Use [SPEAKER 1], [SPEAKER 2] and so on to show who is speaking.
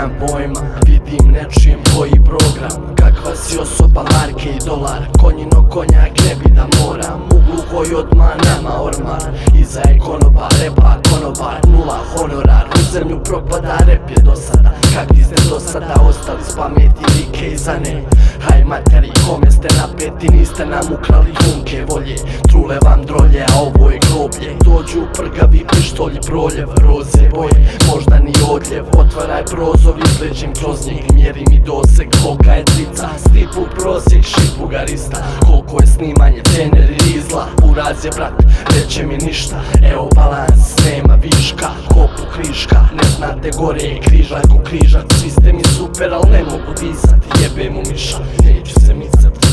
[SPEAKER 1] nemam pojma, vidim, ne čujem koji program. Kakva si osoba, marke i dolar, konjino konjak ne bi da moram. U gluhoj odmah nama ormar, iza je konobar, repa konobar, nula honorar. U zemlju propada, rep je dosada, kakvi ste dosada ostali s pameti, like i zane. Haj materi, kome ste napeti, niste nam ukrali humke volje. Trule vam drolje, a ovo je groblje. Dođu prgavi pištolji, proljev, roze boje, možda ni odljev. Otvaraj prozor, izleđem kroz njeg, mjeri mi doseg, kolika je trica. Stipu prosjek, šip bugarista, koliko je snimanje, tener i rizla. Uraz je brat, reće mi ništa, evo balans, nema viška. Kopu kriška, ne znate gore je križak u križak. Svi ste mi super, al ne mogu disati, jebem u miša, neću se micat.